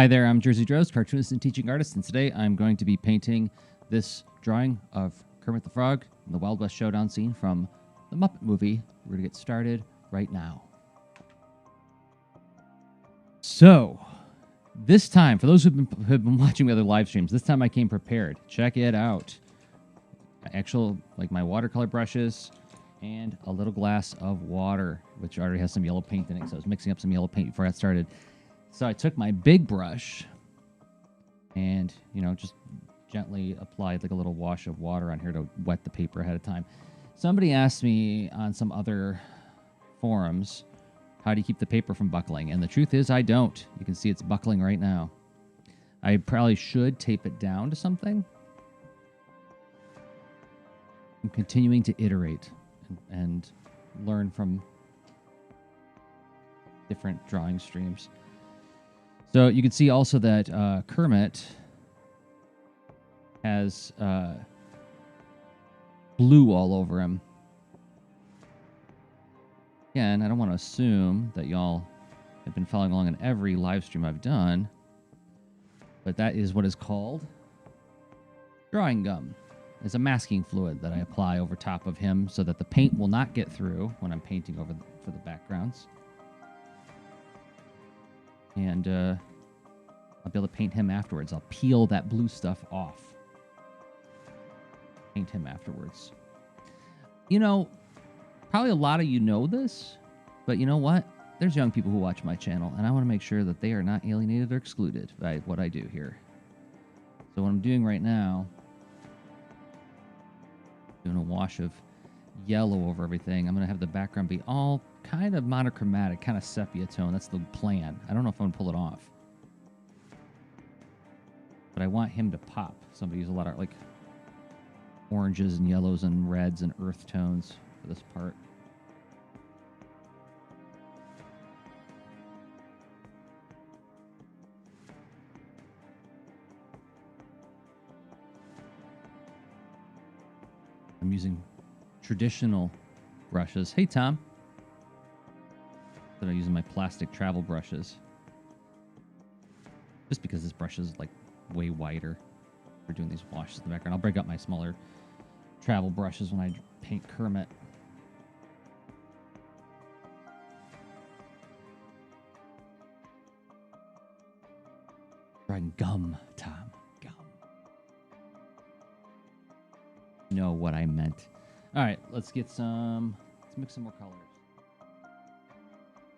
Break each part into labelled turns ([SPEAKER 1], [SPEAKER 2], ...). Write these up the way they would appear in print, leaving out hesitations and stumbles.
[SPEAKER 1] Hi there, I'm Jersey Droz, cartoonist and teaching artist, and today I'm going to be painting this drawing of Kermit the Frog in the Wild West Showdown scene from the Muppet movie. We're going to get started right now. So, this time, for those who have been watching other live streams, this time I came prepared. Check it out. Actual, like my watercolor brushes and a little glass of water, which already has some yellow paint in it, so I was mixing up some yellow paint before I got started. So I took my big brush and, just gently applied like a little wash of water on here to wet the paper ahead of time. Somebody asked me on some other forums, how do you keep the paper from buckling? And the truth is I don't. You can see it's buckling right now. I probably should tape it down to something. I'm continuing to iterate and learn from different drawing streams. So you can see also that Kermit has blue all over him. Again, I don't want to assume that y'all have been following along in every live stream I've done, but that is what is called drawing gum. It's a masking fluid that I apply over top of him so that the paint will not get through when I'm painting over for the backgrounds. And I'll be able to paint him afterwards. I'll peel that blue stuff off. Paint him afterwards. Probably a lot of you know this, but you know what? There's young people who watch my channel, and I want to make sure that they are not alienated or excluded by what I do here. So what I'm doing right now, doing a wash of yellow over everything. I'm going to have the background be all kind of monochromatic, kind of sepia tone. That's the plan. I don't know if I'm going to pull it off. But I want him to pop. So I'm going to use a lot of like oranges and yellows and reds and earth tones for this part. I'm using traditional brushes. Hey, Tom. Instead of using my plastic travel brushes. Just because this brush is like way wider for doing these washes in the background. I'll break up my smaller travel brushes when I paint Kermit. Drawing gum, Tom. Gum. You know what I meant. All right, let's mix some more colors.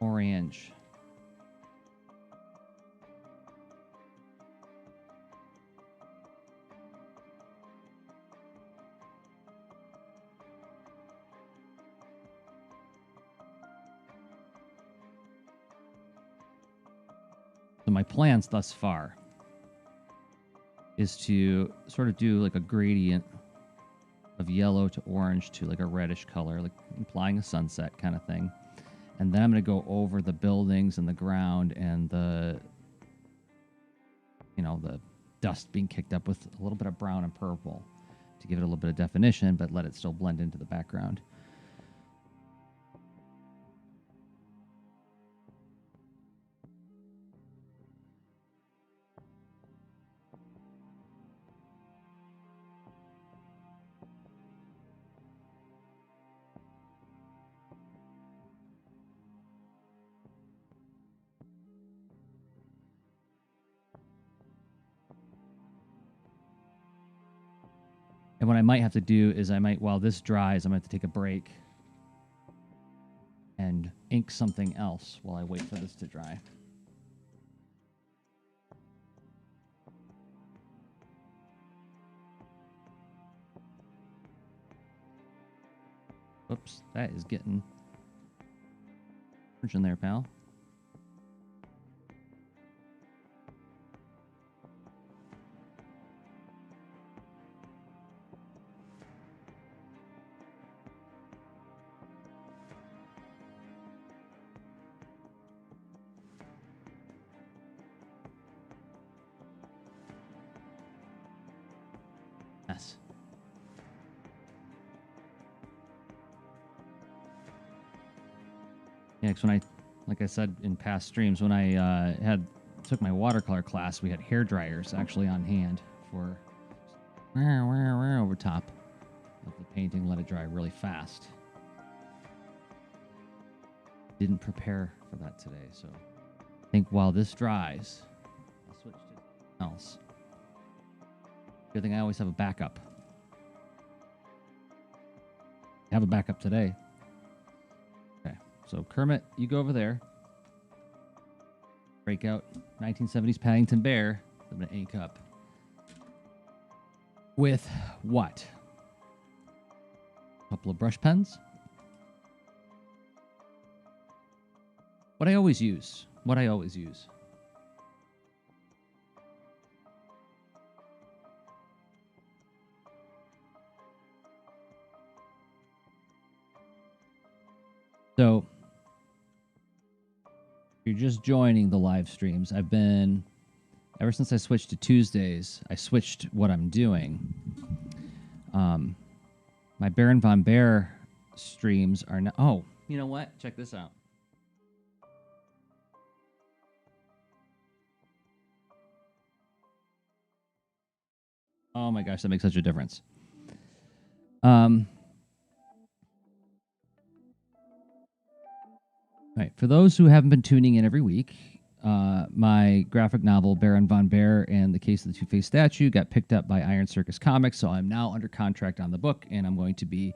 [SPEAKER 1] Orange. So my plans thus far is to sort of do like a gradient of yellow to orange to like a reddish color, like implying a sunset kind of thing. And then I'm going to go over the buildings and the ground and the dust being kicked up with a little bit of brown and purple to give it a little bit of definition, but let it still blend into the background. And what I might have to do is while this dries, I'm going to have to take a break and ink something else while I wait for this to dry. Whoops, that is getting orange in there, pal. Yes. Yeah, because like I said in past streams, when I had took my watercolor class, we had hair dryers actually on hand for over top of the painting, let it dry really fast. Didn't prepare for that today, so I think while this dries, I'll switch to something else. Good thing I always have a backup. I have a backup today. Okay, so Kermit, you go over there. Break out 1970s Paddington Bear. I'm going to ink up. With what? A couple of brush pens. What I always use. So, if you're just joining the live streams, I've been, ever since I switched to Tuesdays, I switched what I'm doing. My Baron Von Bear streams are now, oh, you know what? Check this out. Oh my gosh, that makes such a difference. Right. For those who haven't been tuning in every week, my graphic novel, Baron Von Bear and the Case of the Two-Faced Statue, got picked up by Iron Circus Comics, so I'm now under contract on the book, and I'm going to be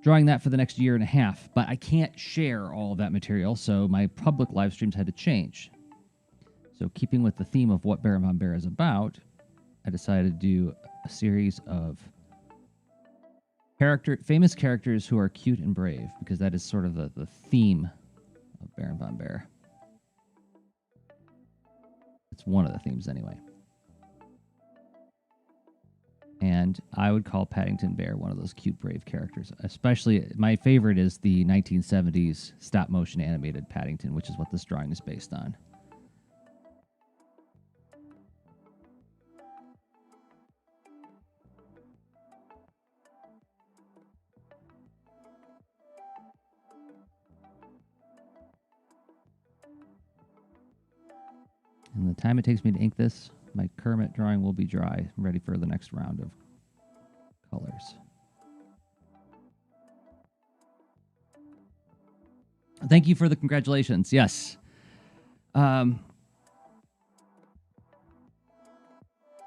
[SPEAKER 1] drawing that for the next year and a half. But I can't share all of that material, so my public live streams had to change. So keeping with the theme of what Baron Von Bear is about, I decided to do a series of famous characters who are cute and brave, because that is sort of the theme of Baron Von Bear. It's one of the themes anyway. And I would call Paddington Bear one of those cute, brave characters. Especially, my favorite is the 1970s stop-motion animated Paddington, which is what this drawing is based on. And the time it takes me to ink this, my Kermit drawing will be dry, ready for the next round of colors. Thank you for the congratulations. Yes. Yeah,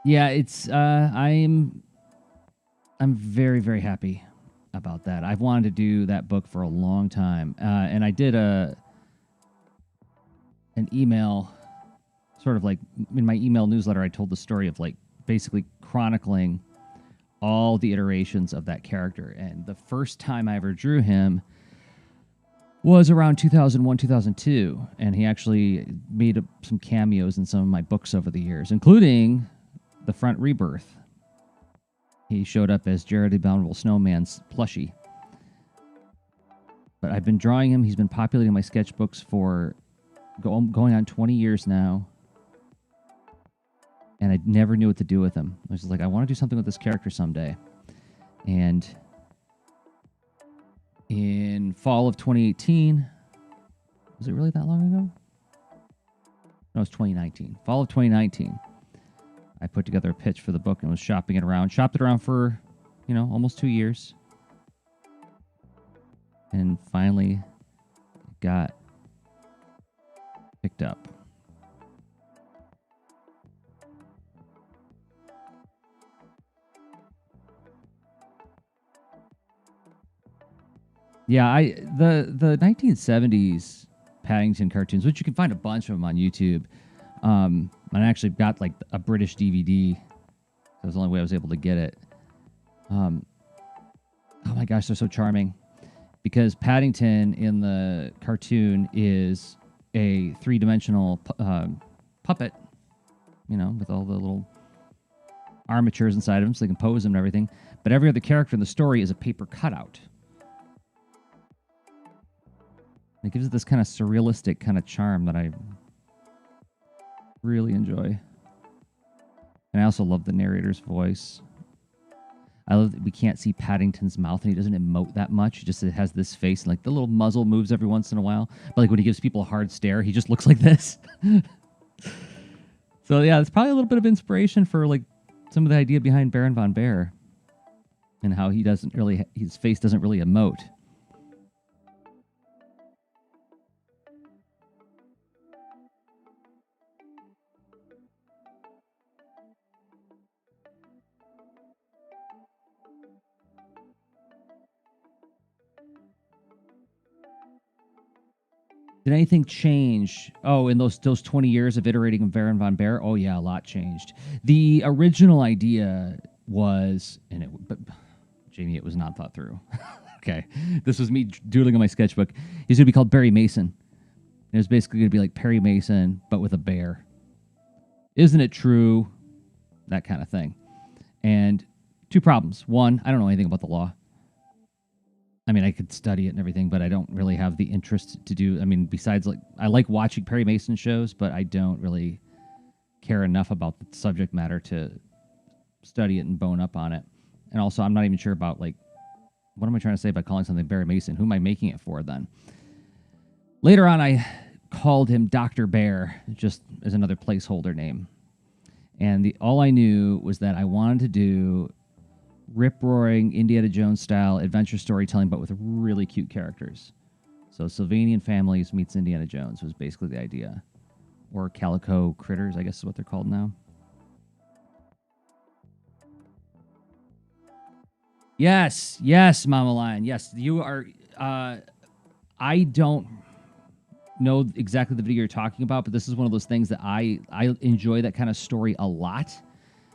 [SPEAKER 1] it's I'm very, very happy about that. I've wanted to do that book for a long time. And I did an email, sort of like in my email newsletter, I told the story of like basically chronicling all the iterations of that character. And the first time I ever drew him was around 2001, 2002. And he actually made some cameos in some of my books over the years, including The Front Rebirth. He showed up as Jared the Abominable Snowman's plushie. But I've been drawing him. He's been populating my sketchbooks for going on 20 years now. And I never knew what to do with him. I was just like, I want to do something with this character someday. And in fall of 2018, was it really that long ago? No, it was 2019. Fall of 2019, I put together a pitch for the book and was shopping it around. Shopped it around for, almost 2 years. And finally got picked up. Yeah, the 1970s Paddington cartoons, which you can find a bunch of them on YouTube. And I actually got like a British DVD. That was the only way I was able to get it. Oh my gosh, they're so charming. Because Paddington in the cartoon is a three-dimensional puppet, with all the little armatures inside of him so they can pose him and everything. But every other character in the story is a paper cutout. It gives it this kind of surrealistic kind of charm that I really enjoy. And I also love the narrator's voice. I love that we can't see Paddington's mouth and he doesn't emote that much. It has this face and like the little muzzle moves every once in a while. But like when he gives people a hard stare, he just looks like this. So yeah, it's probably a little bit of inspiration for like some of the idea behind Baron von Bear and how he doesn't really, his face doesn't really emote. Did anything change? Oh, in those 20 years of iterating of Baron von Bear? Oh yeah, a lot changed. The original idea was, but Jamie, it was not thought through. Okay, this was me doodling on my sketchbook. He's gonna be called Barry Mason. It was basically gonna be like Perry Mason, but with a bear. Isn't it true? That kind of thing. And two problems. One, I don't know anything about the law. I mean, I could study it and everything, but I don't really have the interest to do. I mean, besides, like, I like watching Perry Mason shows, but I don't really care enough about the subject matter to study it and bone up on it. And also, I'm not even sure about, like, what am I trying to say by calling something Barry Mason? Who am I making it for then? Later on, I called him Dr. Bear, just as another placeholder name. And all I knew was that I wanted to do rip-roaring Indiana Jones style adventure storytelling, but with really cute characters. So Sylvanian families meets Indiana Jones was basically the idea, or calico critters, I guess is what they're called now. Yes, Mama Lion. Yes, you are. I don't know exactly the video you're talking about, but this is one of those things that I enjoy that kind of story a lot.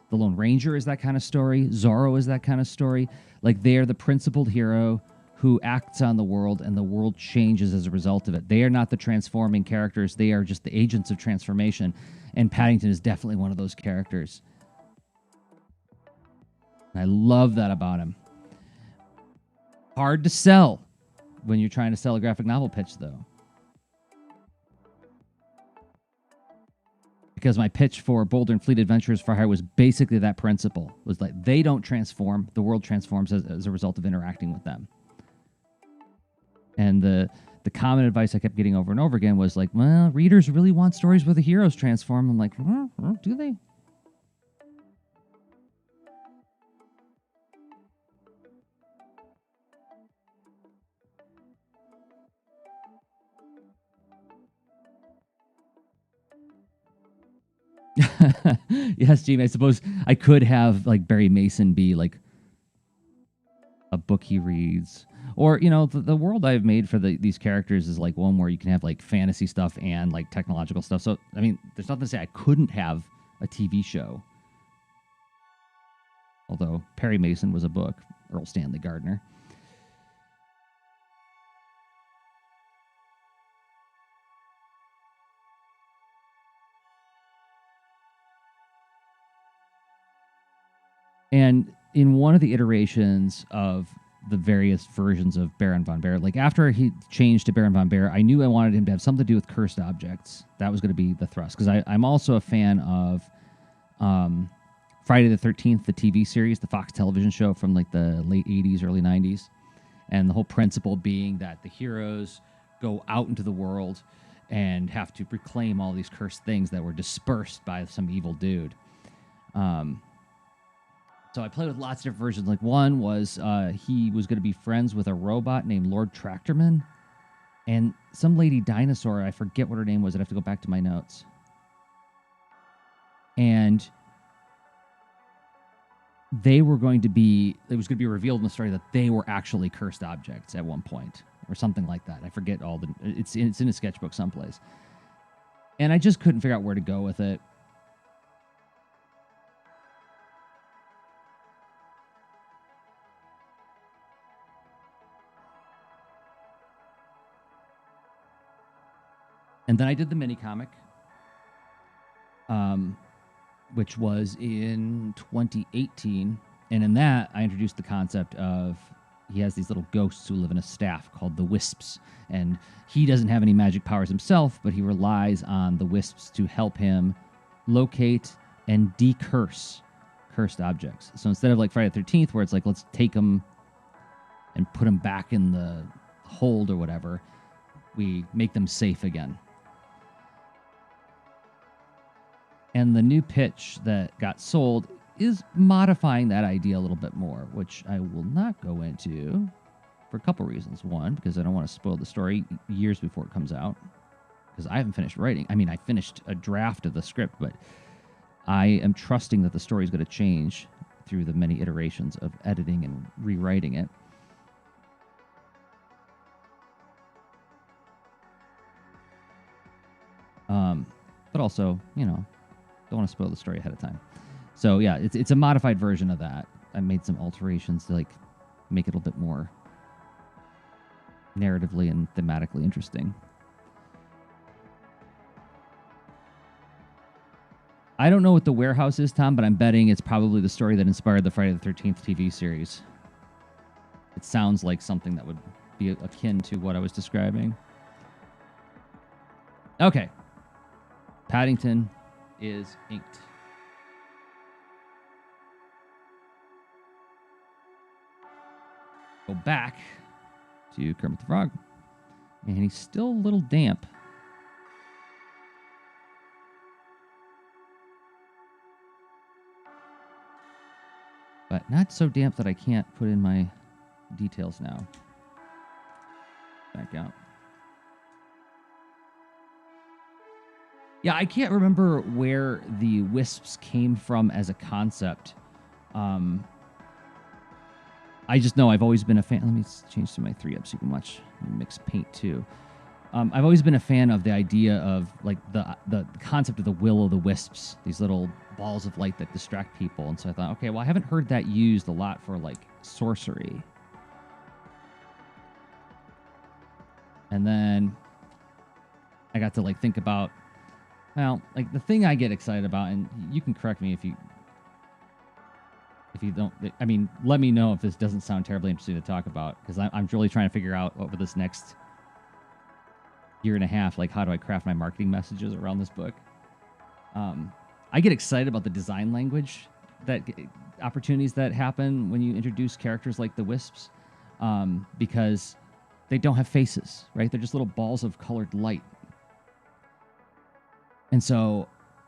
[SPEAKER 1] The Lone Ranger is that kind of story. Zorro is that kind of story. Like, they are the principled hero who acts on the world, and the world changes as a result of it. They are not the transforming characters. They are just the agents of transformation. And Paddington is definitely one of those characters. And I love that about him. Hard to sell when you're trying to sell a graphic novel pitch, though. Because my pitch for Boulder and Fleet Adventures for Hire was basically that principle. Was like, they don't transform, the world transforms as a result of interacting with them. And the common advice I kept getting over and over again was like, well, readers really want stories where the heroes transform. I'm like, do they? Yes, Jamie, I suppose I could have like Barry Mason be like a book he reads. Or, you know, the world I've made for these characters is like one where you can have like fantasy stuff and like technological stuff. So, I mean, there's nothing to say I couldn't have a TV show. Although Perry Mason was a book, Earl Stanley Gardner. And in one of the iterations of the various versions of Baron von Bear, like after he changed to Baron von Bear, I knew I wanted him to have something to do with cursed objects. That was going to be the thrust. Because I'm also a fan of Friday the 13th, the TV series, the Fox television show from like the late 80s, early 90s. And the whole principle being that the heroes go out into the world and have to reclaim all these cursed things that were dispersed by some evil dude. So I played with lots of different versions. Like one was he was going to be friends with a robot named Lord Tractorman, and some lady dinosaur. I forget what her name was. I'd have to go back to my notes. And they were going to be. It was going to be revealed in the story that they were actually cursed objects at one point, or something like that. I forget all the. It's in a sketchbook someplace, and I just couldn't figure out where to go with it. And then I did the mini comic, which was in 2018. And in that, I introduced the concept of he has these little ghosts who live in a staff called the Wisps. And he doesn't have any magic powers himself, but he relies on the Wisps to help him locate and decurse cursed objects. So instead of like Friday the 13th, where it's like, let's take them and put them back in the hold or whatever, we make them safe again. And the new pitch that got sold is modifying that idea a little bit more, which I will not go into for a couple reasons. One, because I don't want to spoil the story years before it comes out, because I haven't finished writing. I mean, I finished a draft of the script, but I am trusting that the story is going to change through the many iterations of editing and rewriting it. But also, you know, don't want to spoil the story ahead of time. So yeah, it's a modified version of that. I made some alterations to like make it a little bit more narratively and thematically interesting. I don't know what the warehouse is, Tom, but I'm betting it's probably the story that inspired the Friday the 13th TV series. It sounds like something that would be akin to what I was describing. Okay. Paddington is inked. Go back to Kermit the Frog. And he's still a little damp. But not so damp that I can't put in my details now. Back out. Yeah, I can't remember where the wisps came from as a concept. I just know I've always been a fan. Let me change to my 3-up so you can watch mix paint too. I've always been a fan of the idea of like the concept of the will-o'-the-wisps, these little balls of light that distract people. And so I thought, okay, well, I haven't heard that used a lot for like sorcery. And then I got to like think about, well, like the thing I get excited about, and you can correct me if you don't, I mean, let me know if this doesn't sound terribly interesting to talk about, because I'm really trying to figure out over this next year and a half, like how do I craft my marketing messages around this book. I get excited about the design language that opportunities that happen when you introduce characters like the wisps, because they don't have faces, right? They're just little balls of colored light. And so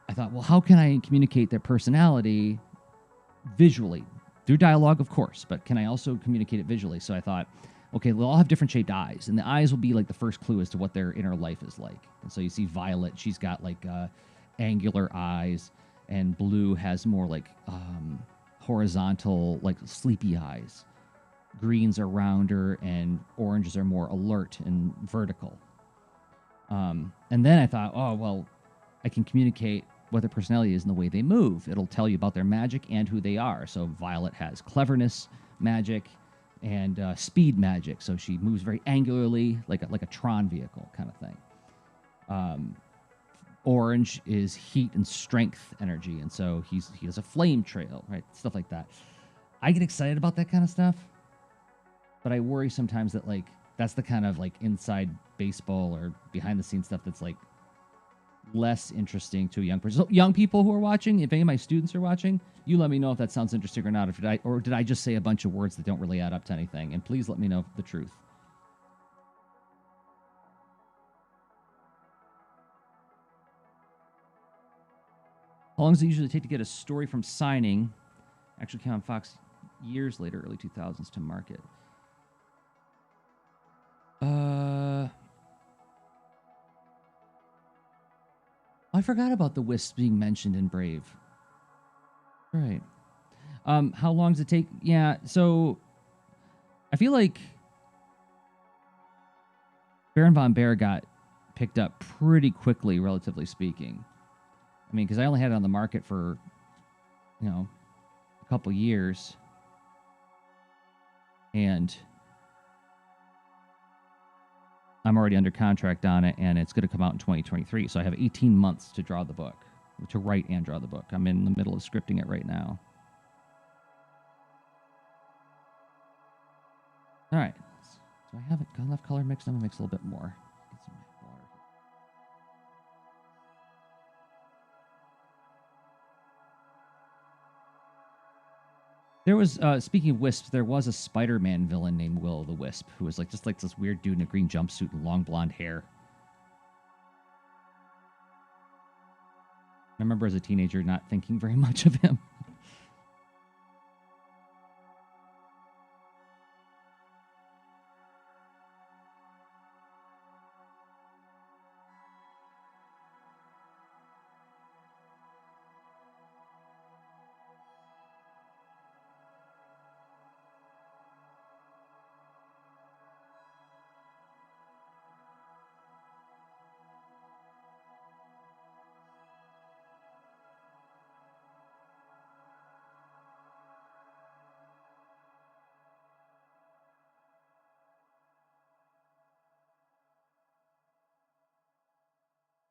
[SPEAKER 1] I thought, well, how can I communicate their personality visually? Through dialogue, of course, but can I also communicate it visually? So I thought, okay, they'll all have different shaped eyes, and the eyes will be like the first clue as to what their inner life is like. And so you see Violet, she's got like angular eyes, and Blue has more like horizontal, like sleepy eyes. Greens are rounder, and oranges are more alert and vertical. And then I thought, oh, well, I can communicate what their personality is in the way they move. It'll tell you about their magic and who they are. So Violet has cleverness magic and speed magic. So she moves very angularly, like a Tron vehicle kind of thing. Orange is heat and strength energy, and so he has a flame trail, right? Stuff like that. I get excited about that kind of stuff, but I worry sometimes that like that's the kind of like inside baseball or behind the scenes stuff that's like less interesting to a young person. So young people who are watching, if any of my students are watching, you let me know if that sounds interesting or not. Or did I just say a bunch of words that don't really add up to anything? And please let me know the truth. How long does it usually take to get a story from signing? Actually came on Fox years later, early 2000s, to market. I forgot about the wisps being mentioned in Brave. Right. How long does it take? Yeah, so I feel like Baron von Bear got picked up pretty quickly, relatively speaking. I mean, because I only had it on the market for, a couple years. And I'm already under contract on it, and it's going to come out in 2023. So I have 18 months to draw the book, to write and draw the book. I'm in the middle of scripting it right now. All right. So I haven't got enough color mixed. I'm going to mix a little bit more. Get some water. There was, speaking of wisps, there was a Spider-Man villain named Will-o'-the-Wisp who was like just like this weird dude in a green jumpsuit and long blonde hair. I remember as a teenager not thinking very much of him.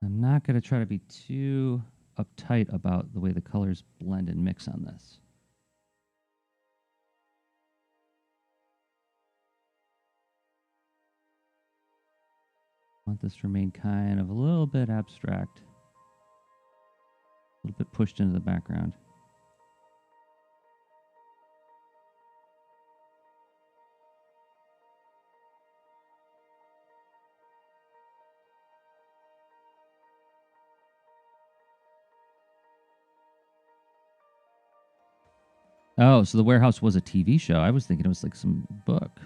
[SPEAKER 1] I'm not going to try to be too uptight about the way the colors blend and mix on this. I want this to remain kind of a little bit abstract, a little bit pushed into the background. Oh, so the warehouse was a TV show. I was thinking it was like some book.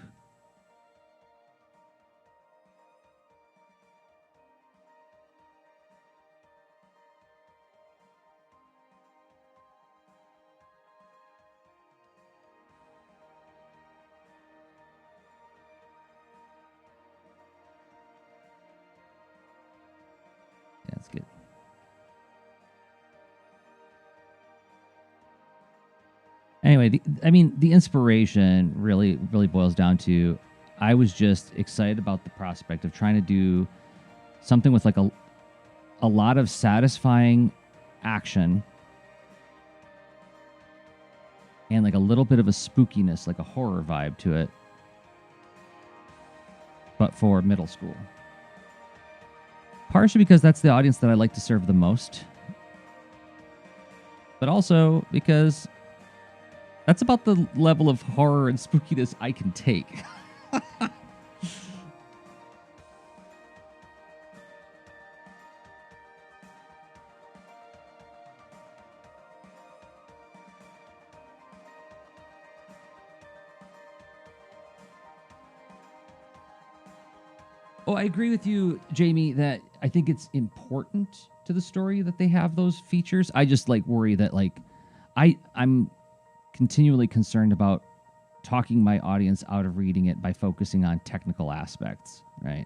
[SPEAKER 1] Yeah, that's good. Anyway, the inspiration really boils down to I was just excited about the prospect of trying to do something with like a lot of satisfying action and like a little bit of a spookiness, like a horror vibe to it, but for middle school. Partially because that's the audience that I like to serve the most, but also because that's about the level of horror and spookiness I can take. Oh, I agree with you, Jamie, that I think it's important to the story that they have those features. I just like worry that like I'm continually concerned about talking my audience out of reading it by focusing on technical aspects, right?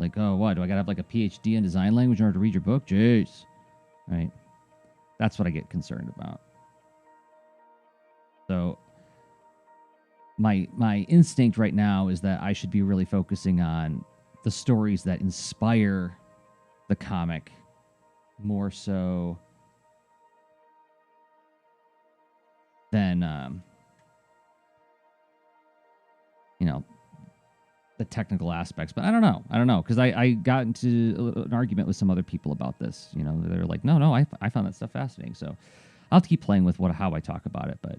[SPEAKER 1] Like, oh, what? Do I got to have like a PhD in design language in order to read your book? Jeez. Right? That's what I get concerned about. So my instinct right now is that I should be really focusing on the stories that inspire the comic more so than the technical aspects. But I don't know because I got into an argument with some other people about this. They're like, no, I found that stuff fascinating. So I'll have to keep playing with how I talk about it. But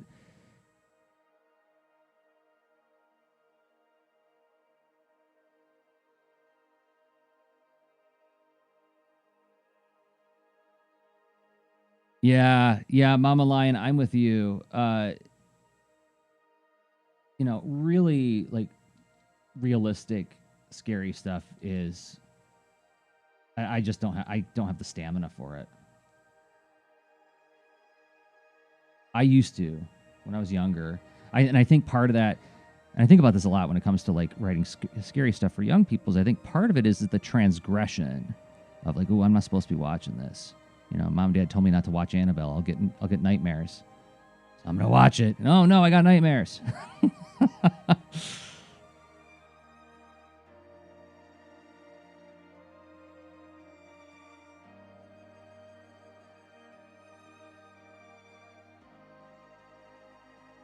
[SPEAKER 1] yeah, Mama Lion, I'm with you. Really like realistic, scary stuff is. I just don't have the stamina for it. I used to when I was younger. I think part of that, and I think about this a lot when it comes to like writing scary stuff for young people. Is I think part of it is the transgression of like, oh, I'm not supposed to be watching this. Mom and dad told me not to watch Annabelle. I'll get nightmares. So I'm gonna watch it. No, I got nightmares.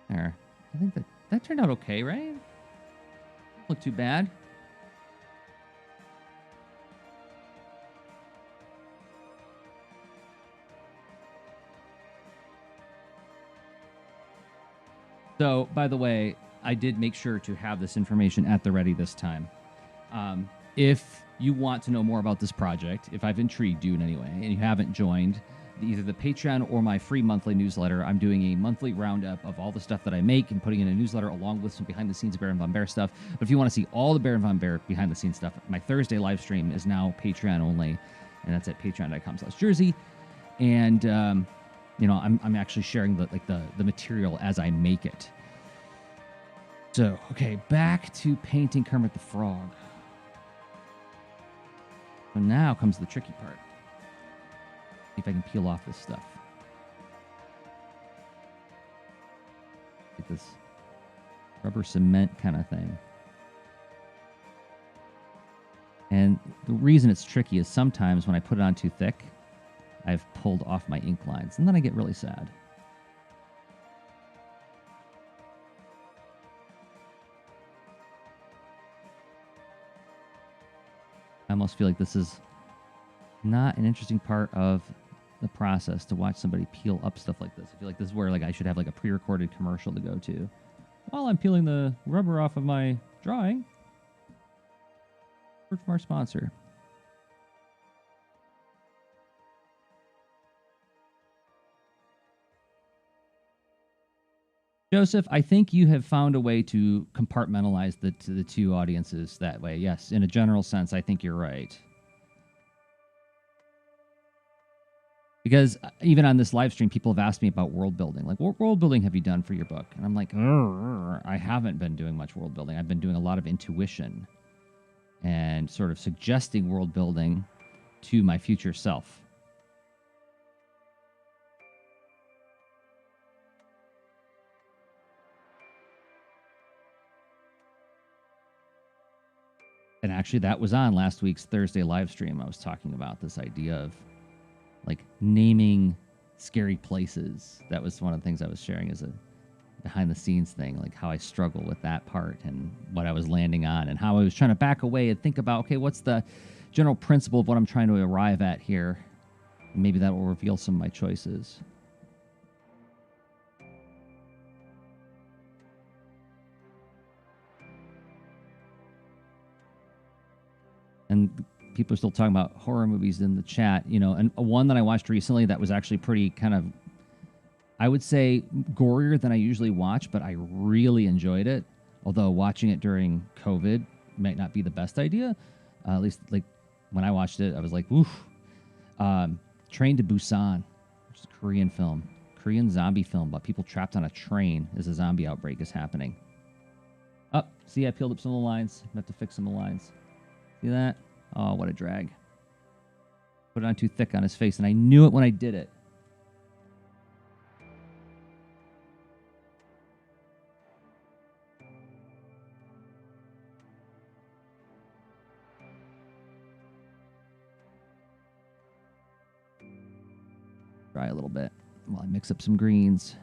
[SPEAKER 1] There. I think that turned out okay, right? Look too bad. So, by the way, I did make sure to have this information at the ready this time. if you want to know more about this project, if I've intrigued you in any way, and you haven't joined either the Patreon or my free monthly newsletter, I'm doing a monthly roundup of all the stuff that I make and putting in a newsletter along with some behind-the-scenes Baron Von Bear stuff. But if you want to see all the Baron Von Bear behind-the-scenes stuff, my Thursday live stream is now Patreon only, and that's at patreon.com/Jersey. And I'm actually sharing the material as I make it. So, okay, back to painting Kermit the Frog. So now comes the tricky part. See if I can peel off this stuff. Get this rubber cement kind of thing. And the reason it's tricky is sometimes when I put it on too thick, I've pulled off my ink lines, and then I get really sad. I almost feel like this is not an interesting part of the process to watch somebody peel up stuff like this. I feel like this is where I should have a pre-recorded commercial to go to. While I'm peeling the rubber off of my drawing, word from our sponsor. Joseph, I think you have found a way to compartmentalize the two audiences that way. Yes, in a general sense, I think you're right. Because even on this live stream, people have asked me about world building. Like, what world building have you done for your book? And I'm like, I haven't been doing much world building. I've been doing a lot of intuition and sort of suggesting world building to my future self. And actually, that was on last week's Thursday live stream. I was talking about this idea of naming scary places. That was one of the things I was sharing as a behind the scenes thing, like how I struggle with that part and what I was landing on and how I was trying to back away and think about, okay, what's the general principle of what I'm trying to arrive at here? Maybe that will reveal some of my choices. And people are still talking about horror movies in the chat, and one that I watched recently that was actually pretty kind of, I would say, gorier than I usually watch, but I really enjoyed it. Although watching it during COVID might not be the best idea. At least when I watched it, I was like, oof. Train to Busan, which is a Korean film, Korean zombie film about people trapped on a train as a zombie outbreak is happening. Oh, see, I peeled up some of the lines. I have to fix some of the lines. See that? Oh, what a drag. Put it on too thick on his face, and I knew it when I did it. Dry a little bit while I mix up some greens.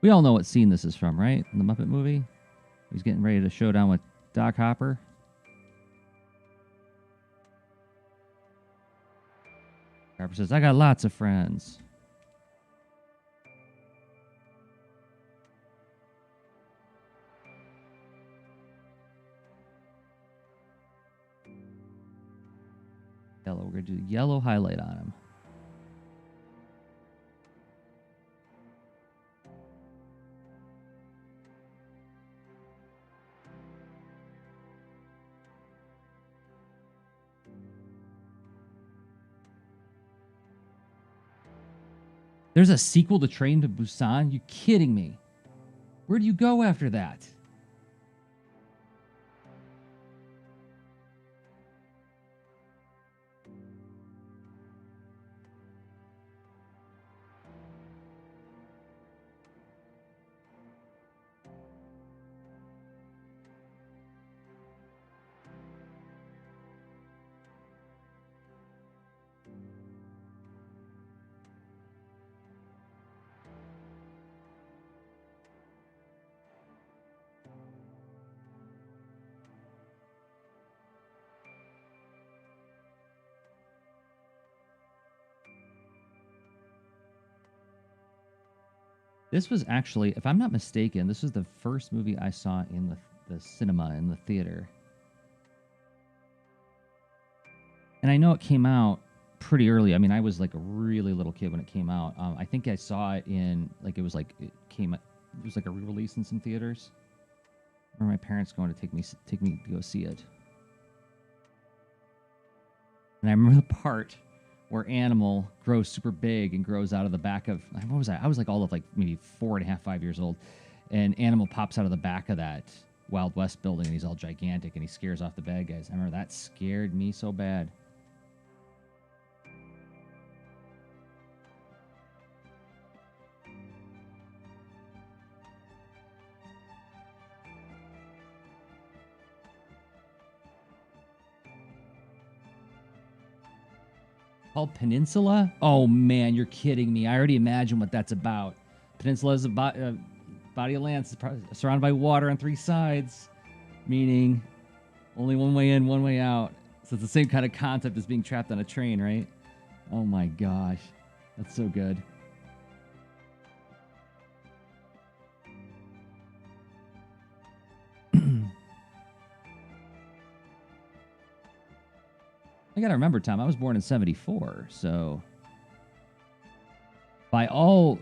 [SPEAKER 1] We all know what scene this is from, right? In the Muppet movie? He's getting ready to show down with Doc Hopper. Hopper says, I got lots of friends. Yellow. We're going to do yellow highlight on him. There's a sequel to Train to Busan? You kidding me? Where do you go after that? This was actually, if I'm not mistaken, this was the first movie I saw in the cinema, in the theater. And I know it came out pretty early. I mean, I was like a really little kid when it came out. I think I saw it in, like, it was like a re-release in some theaters. I remember my parents going to take me to go see it. And I remember the part where Animal grows super big and grows out of the back of, what was I? I was like all of like maybe 4.5, 5 years old. And Animal pops out of the back of that Wild West building and he's all gigantic and he scares off the bad guys. I remember that scared me so bad. Called Peninsula? Oh man, you're kidding me. I already imagine what that's about. Peninsula is a body of land surrounded by water on 3 sides, meaning only one way in, one way out. So it's the same kind of concept as being trapped on a train, right? Oh my gosh. That's so good. I gotta remember, Tom, I was born in 74, so by all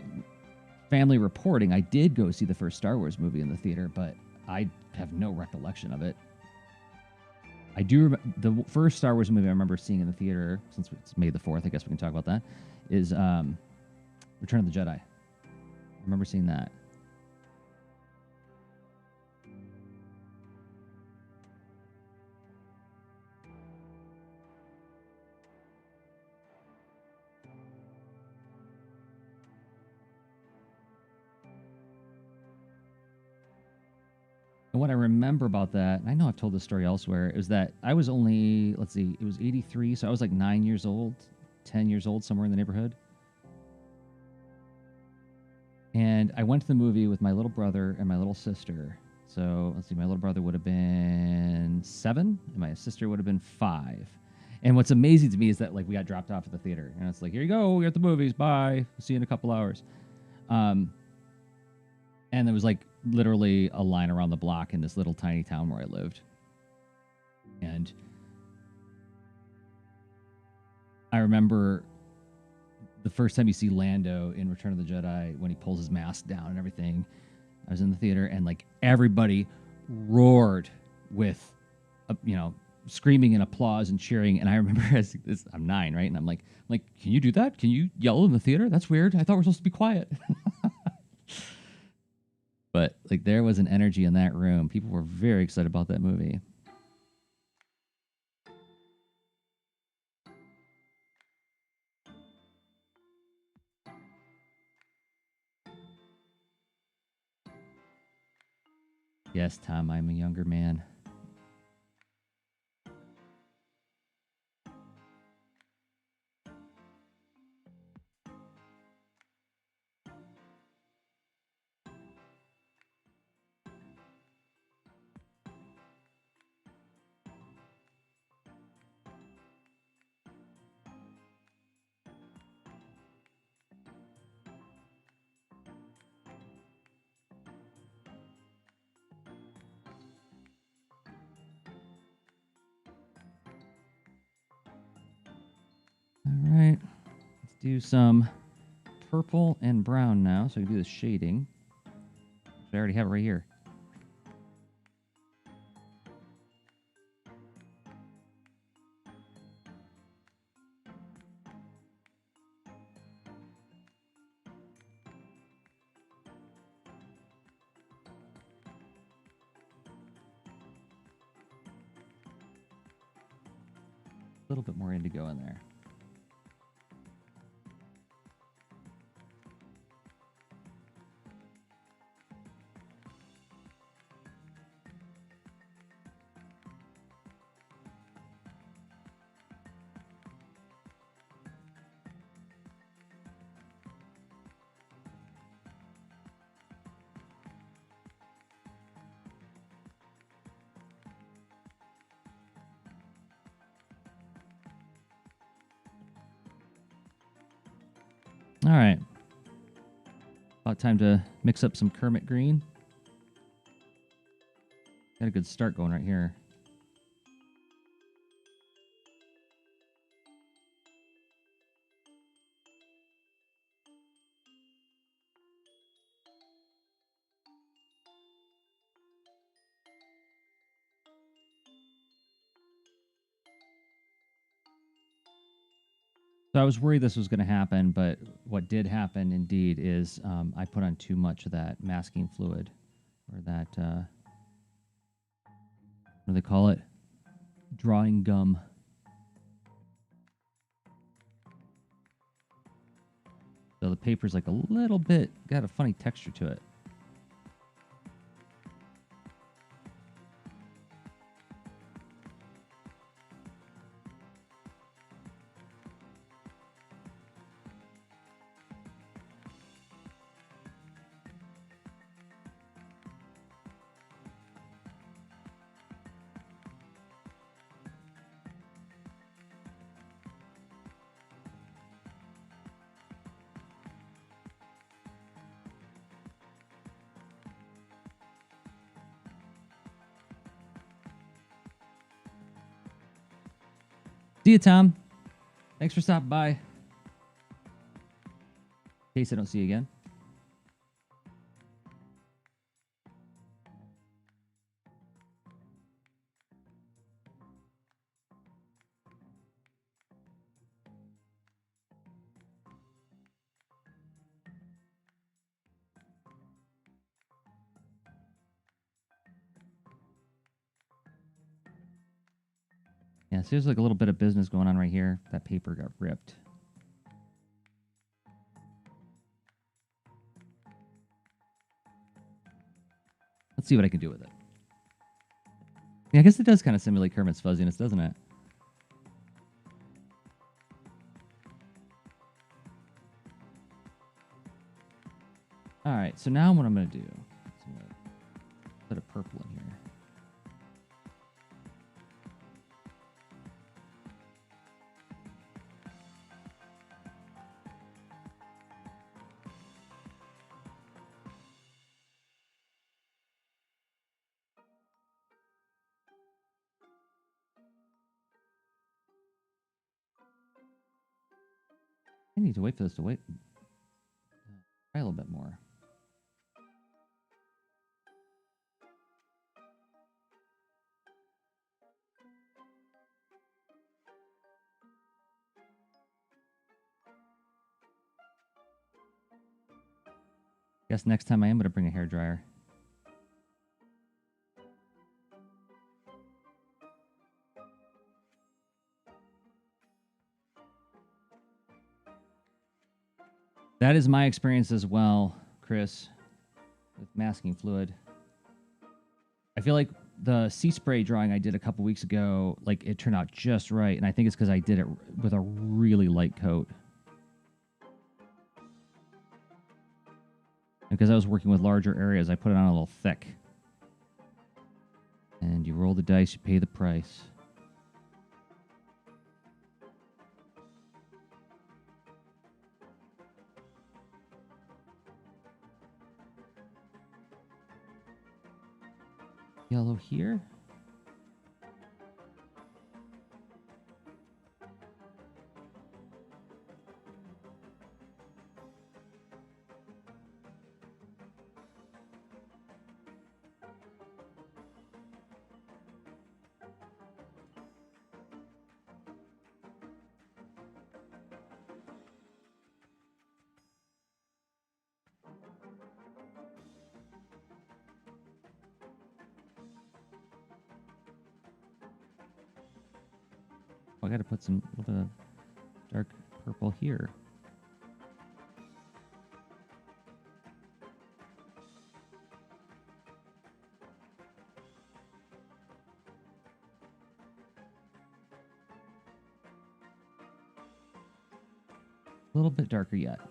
[SPEAKER 1] family reporting, I did go see the first Star Wars movie in the theater, but I have no recollection of it. I do the first Star Wars movie I remember seeing in the theater, since it's May the 4th, I guess we can talk about that, is Return of the Jedi. I remember seeing that. And what I remember about that, and I know I've told this story elsewhere, is that I was only, let's see, it was 83, so I was like 9 years old, 10 years old, somewhere in the neighborhood. And I went to the movie with my little brother and my little sister. So let's see, my little brother would have been 7, and my sister would have been 5. And what's amazing to me is that like we got dropped off at the theater, and it's like, here you go, we're at the movies, bye, see you in a couple hours. And there was like literally a line around the block in this little tiny town where I lived. And I remember the first time you see Lando in Return of the Jedi, when he pulls his mask down and everything, I was in the theater and like everybody roared with, screaming and applause and cheering. And I remember I'm 9, right? And I'm like, can you do that? Can you yell in the theater? That's weird. I thought we were supposed to be quiet. But like there was an energy in that room. People were very excited about that movie. Yes, Tom, I'm a younger man. All right, let's do some purple and brown now, so I can do the shading. I already have it right here. A little bit more indigo in there. All right. time to mix up some Kermit green. Got a good start going right here. So I was worried this was going to happen, but what did happen indeed is I put on too much of that masking fluid, or that, what do they call it? Drawing gum. So the paper's like a little bit, got a funny texture to it. See you, Tom. Thanks for stopping by. In case I don't see you again. Yeah, so there's like a little bit of business going on right here. That paper got ripped. Let's see what I can do with it. Yeah, I guess it does kind of simulate Kermit's fuzziness, doesn't it? All right, so now what I'm going to do, I'm going to put a purple in here. I need to wait for this to try a little bit more. Guess next time I am going to bring a hairdryer. That is my experience as well, Chris, with masking fluid. I feel like the sea spray drawing I did a couple weeks ago, like it turned out just right, and I think it's because I did it with a really light coat. Because I was working with larger areas, I put it on a little thick. And you roll the dice, you pay the price. Yellow here. I got to put some little bit of dark purple here. A little bit darker yet.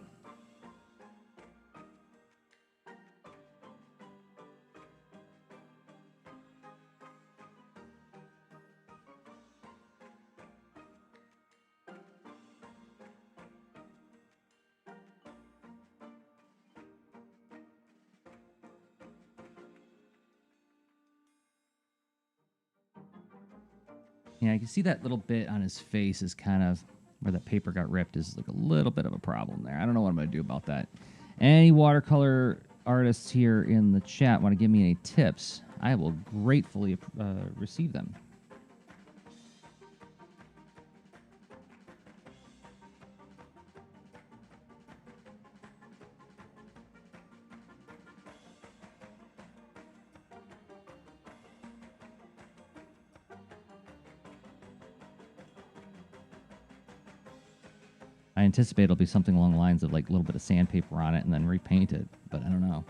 [SPEAKER 1] Yeah, I can see that little bit on his face is kind of where that paper got ripped is like a little bit of a problem there. I don't know what I'm going to do about that. Any watercolor artists here in the chat want to give me any tips? I will gratefully receive them. I anticipate it'll be something along the lines of like a little bit of sandpaper on it and then repaint it, but I don't know.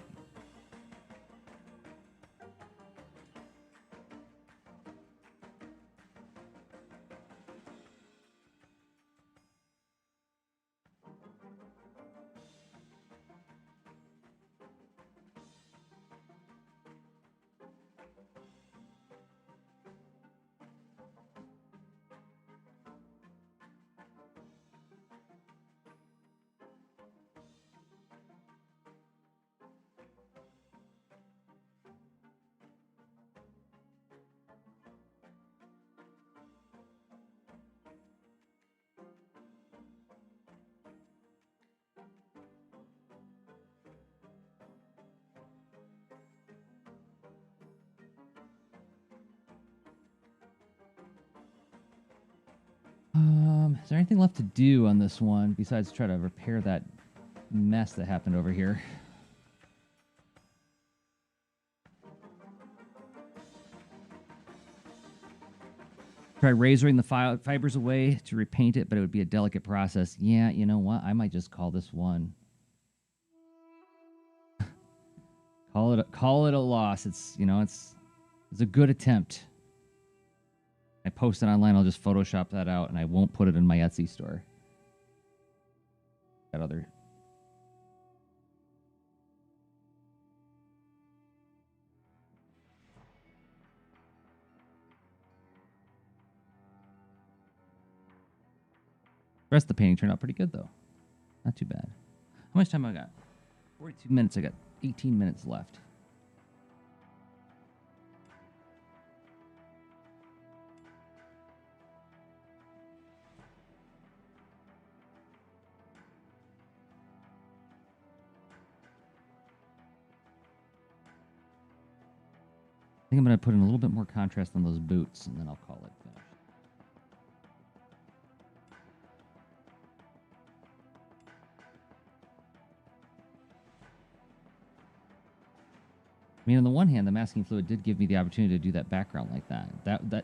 [SPEAKER 1] Is there anything left to do on this one besides try to repair that mess that happened over here? Try razoring the fibers away to repaint it, but it would be a delicate process. Yeah, you know what? I might just call this one. call it a loss. It's it's a good attempt. I post it online. I'll just Photoshop that out, and I won't put it in my Etsy store. That other. The rest of the painting turned out pretty good, though. Not too bad. How much time I got? 42 minutes. I got 18 minutes left. I think I'm going to put in a little bit more contrast on those boots, and then I'll call it finished. I mean, on the one hand, the masking fluid did give me the opportunity to do that background like that.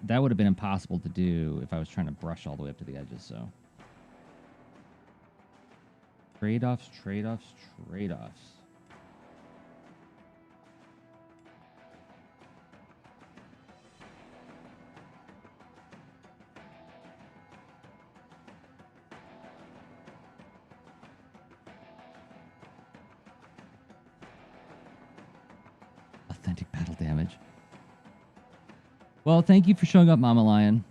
[SPEAKER 1] That would have been impossible to do if I was trying to brush all the way up to the edges, so. Trade-offs, trade-offs, trade-offs. Authentic battle damage. Well, thank you for showing up, Mama Lion.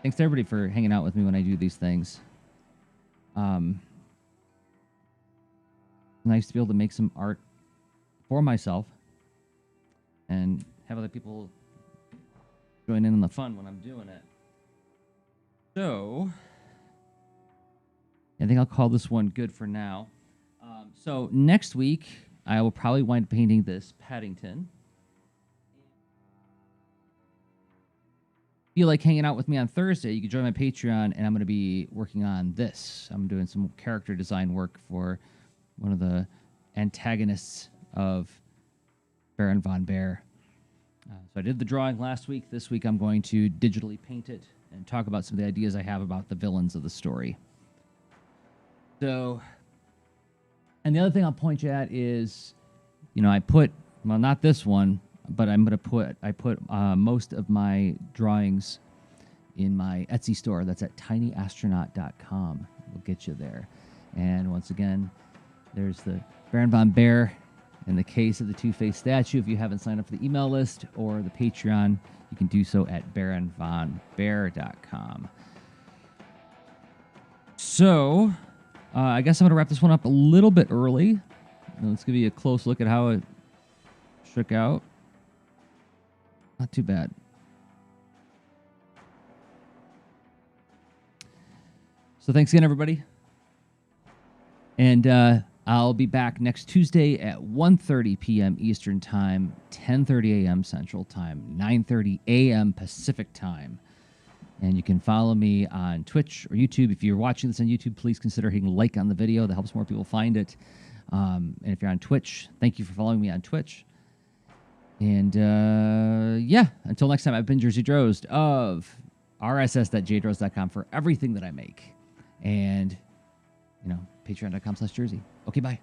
[SPEAKER 1] Thanks to everybody for hanging out with me when I do these things. Nice to be able to make some art for myself and have other people join in on the fun when I'm doing it. So, I think I'll call this one good for now. So next week, I will probably wind up painting this Paddington. If you like hanging out with me on Thursday, you can join my Patreon, and I'm going to be working on this. I'm doing some character design work for one of the antagonists of Baron von Bear. So I did the drawing last week. This week I'm going to digitally paint it and talk about some of the ideas I have about the villains of the story. So, and the other thing I'll point you at is, I put, well, not this one, but I put most of my drawings in my Etsy store. That's at tinyastronaut.com. We'll get you there. And once again, there's the Baron von Bear in the case of the Two-Face statue. If you haven't signed up for the email list or the Patreon, you can do so at baronvonbear.com. So, I guess I'm going to wrap this one up a little bit early. Let's give you a close look at how it shook out. Not too bad. So thanks again, everybody. And I'll be back next Tuesday at 1:30 p.m. Eastern Time, 10:30 a.m. Central Time, 9:30 a.m. Pacific Time. And you can follow me on Twitch or YouTube. If you're watching this on YouTube, please consider hitting like on the video. That helps more people find it. And if you're on Twitch, thank you for following me on Twitch. And yeah, until next time, I've been Jersey Drozd of rss.jdrozd.com for everything that I make. And, you know, patreon.com/Jersey. Okay, bye.